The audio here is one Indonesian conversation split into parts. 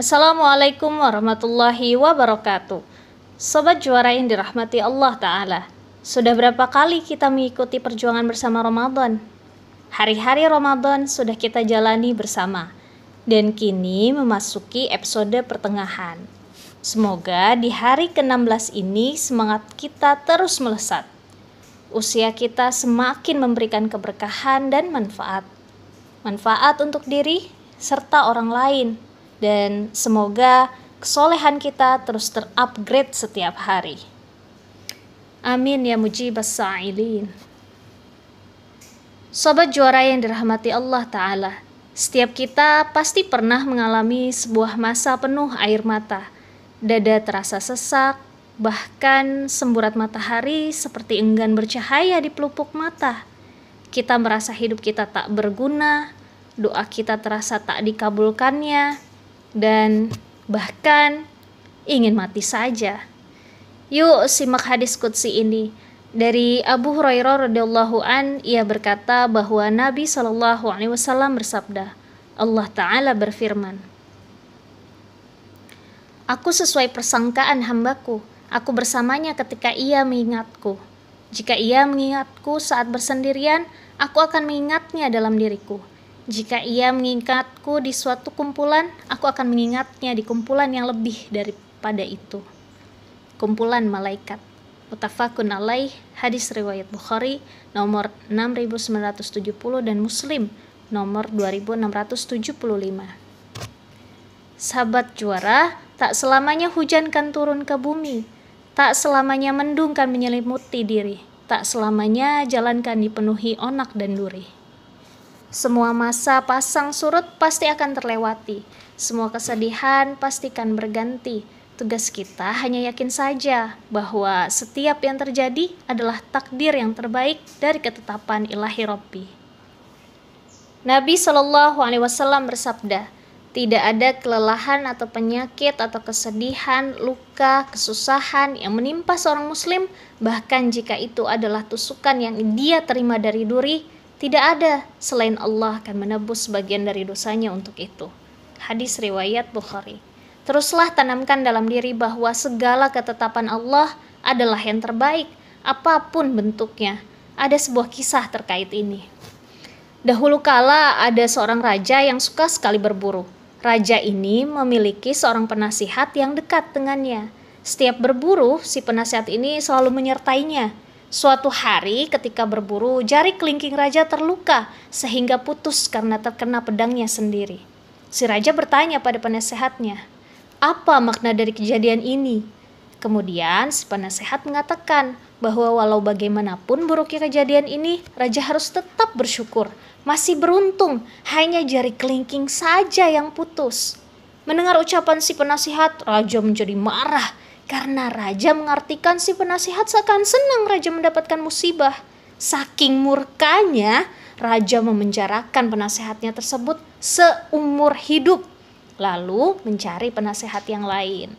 Assalamualaikum warahmatullahi wabarakatuh. Sobat juara yang dirahmati Allah Ta'ala, sudah berapa kali kita mengikuti perjuangan bersama Ramadan? Hari-hari Ramadan sudah kita jalani bersama, dan kini memasuki episode pertengahan. Semoga di hari ke-16 ini semangat kita terus melesat. Usia kita semakin memberikan keberkahan dan manfaat. Manfaat untuk diri serta orang lain. Dan semoga kesolehan kita terus terupgrade setiap hari. Amin ya mujibas sa'ilin. Sobat juara yang dirahmati Allah Ta'ala, setiap kita pasti pernah mengalami sebuah masa penuh air mata. Dada terasa sesak, bahkan semburat matahari seperti enggan bercahaya di pelupuk mata. Kita merasa hidup kita tak berguna, doa kita terasa tak dikabulkannya, dan bahkan ingin mati saja. Yuk simak hadis qudsi ini. Dari Abu Hurairah radhiyallahu an, ia berkata bahwa Nabi SAW bersabda, Allah Ta'ala berfirman, Aku sesuai persangkaan hambaku, aku bersamanya ketika ia mengingatku. Jika ia mengingatku saat bersendirian, aku akan mengingatnya dalam diriku. Jika ia mengingatku di suatu kumpulan, aku akan mengingatnya di kumpulan yang lebih daripada itu. Kumpulan malaikat. Muttafaqun alaih, hadis riwayat Bukhari nomor 6970 dan Muslim nomor 2675. Sahabat juara, tak selamanya hujan kan turun ke bumi, tak selamanya mendung kan menyelimuti diri, tak selamanya jalan kan dipenuhi onak dan duri. Semua masa pasang surut pasti akan terlewati. Semua kesedihan pastikan berganti. Tugas kita hanya yakin saja bahwa setiap yang terjadi adalah takdir yang terbaik dari ketetapan ilahi Rabbi. Nabi SAW bersabda, tidak ada kelelahan atau penyakit atau kesedihan, luka, kesusahan yang menimpa seorang muslim, bahkan jika itu adalah tusukan yang dia terima dari duri, tidak ada selain Allah akan menebus sebagian dari dosanya untuk itu. Hadis riwayat Bukhari. Teruslah tanamkan dalam diri bahwa segala ketetapan Allah adalah yang terbaik, apapun bentuknya. Ada sebuah kisah terkait ini. Dahulu kala ada seorang raja yang suka sekali berburu. Raja ini memiliki seorang penasihat yang dekat dengannya. Setiap berburu, si penasihat ini selalu menyertainya. Suatu hari ketika berburu, jari kelingking raja terluka sehingga putus karena terkena pedangnya sendiri. Si raja bertanya pada penasehatnya, apa makna dari kejadian ini? Kemudian si penasehat mengatakan bahwa walau bagaimanapun buruknya kejadian ini, raja harus tetap bersyukur. Masih beruntung, hanya jari kelingking saja yang putus. Mendengar ucapan si penasihat, raja menjadi marah. Karena raja mengartikan si penasihat seakan senang raja mendapatkan musibah. Saking murkanya, raja memenjarakan penasehatnya tersebut seumur hidup. Lalu mencari penasehat yang lain.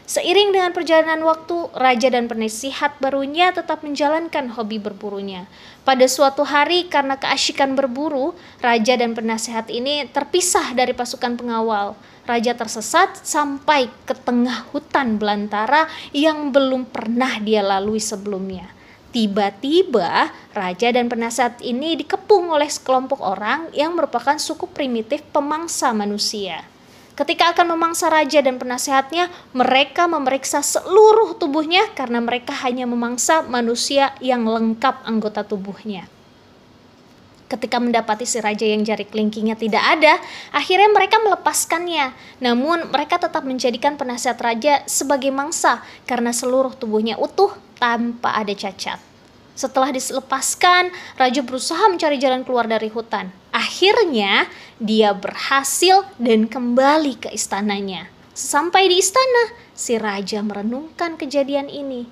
Seiring dengan perjalanan waktu, raja dan penasihat barunya tetap menjalankan hobi berburunya. Pada suatu hari karena keasyikan berburu, raja dan penasihat ini terpisah dari pasukan pengawal. Raja tersesat sampai ke tengah hutan belantara yang belum pernah dia lalui sebelumnya. Tiba-tiba, raja dan penasihat ini dikepung oleh sekelompok orang yang merupakan suku primitif pemangsa manusia. Ketika akan memangsa raja dan penasehatnya, mereka memeriksa seluruh tubuhnya karena mereka hanya memangsa manusia yang lengkap anggota tubuhnya. Ketika mendapati si raja yang jari kelingkingnya tidak ada, akhirnya mereka melepaskannya. Namun mereka tetap menjadikan penasihat raja sebagai mangsa karena seluruh tubuhnya utuh tanpa ada cacat. Setelah dilepaskan, raja berusaha mencari jalan keluar dari hutan. Akhirnya dia berhasil dan kembali ke istananya. Sesampai di istana, si raja merenungkan kejadian ini.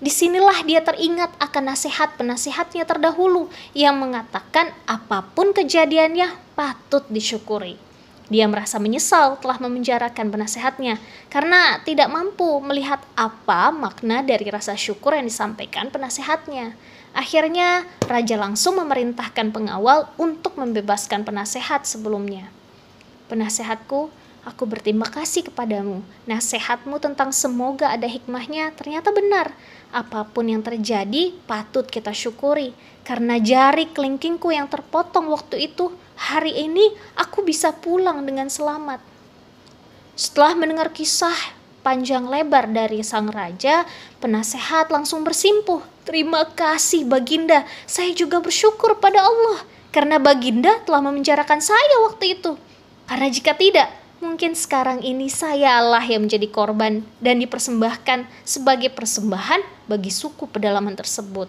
Disinilah dia teringat akan nasihat penasihatnya terdahulu yang mengatakan apapun kejadiannya patut disyukuri. Dia merasa menyesal telah memenjarakan penasehatnya karena tidak mampu melihat apa makna dari rasa syukur yang disampaikan penasehatnya. Akhirnya raja langsung memerintahkan pengawal untuk membebaskan penasehat sebelumnya. Penasehatku, Aku berterima kasih kepadamu. Nasihatmu tentang semoga ada hikmahnya ternyata benar. Apapun yang terjadi patut kita syukuri. Karena jari kelingkingku yang terpotong waktu itu, hari ini aku bisa pulang dengan selamat. Setelah mendengar kisah panjang lebar dari sang raja, penasehat langsung bersimpuh. Terima kasih Baginda, saya juga bersyukur pada Allah karena Baginda telah memenjarakan saya waktu itu. Karena jika tidak, mungkin sekarang ini saya Allah yang menjadi korban dan dipersembahkan sebagai persembahan bagi suku pedalaman tersebut.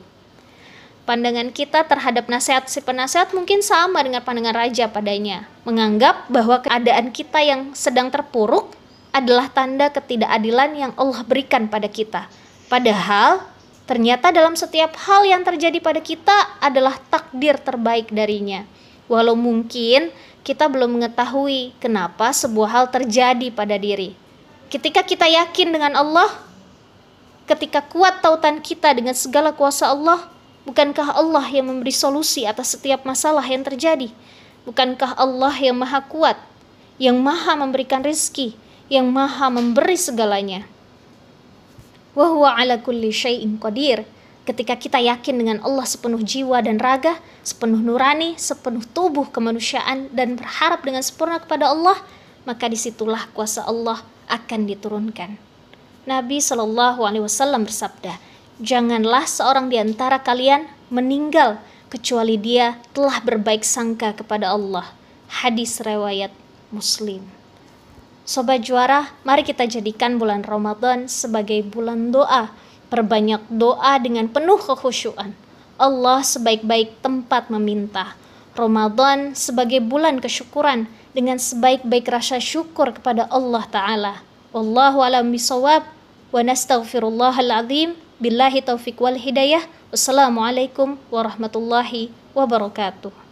Pandangan kita terhadap nasihat si penasehat mungkin sama dengan pandangan raja padanya. Menganggap bahwa keadaan kita yang sedang terpuruk adalah tanda ketidakadilan yang Allah berikan pada kita. Padahal, ternyata dalam setiap hal yang terjadi pada kita adalah takdir terbaik darinya. Walau mungkin kita belum mengetahui kenapa sebuah hal terjadi pada diri. Ketika kita yakin dengan Allah, ketika kuat tautan kita dengan segala kuasa Allah, bukankah Allah yang memberi solusi atas setiap masalah yang terjadi? Bukankah Allah yang maha kuat, yang maha memberikan rezeki, yang maha memberi segalanya? Wa huwa ala kulli syai'in qadir. Ketika kita yakin dengan Allah sepenuh jiwa dan raga, sepenuh nurani, sepenuh tubuh kemanusiaan, dan berharap dengan sempurna kepada Allah, maka disitulah kuasa Allah akan diturunkan. Nabi SAW bersabda, janganlah seorang di antara kalian meninggal kecuali dia telah berbaik sangka kepada Allah. Hadis riwayat Muslim. Sobat Juara, mari kita jadikan bulan Ramadan sebagai bulan doa. Perbanyak doa dengan penuh kekhusyuan. Allah sebaik-baik tempat meminta. Ramadan sebagai bulan kesyukuran dengan sebaik-baik rasa syukur kepada Allah Ta'ala. Wallahu a'lam bishawab wa nastaghfirullahal azim. Billahi taufiq wal hidayah. Wassalamualaikum warahmatullahi wabarakatuh.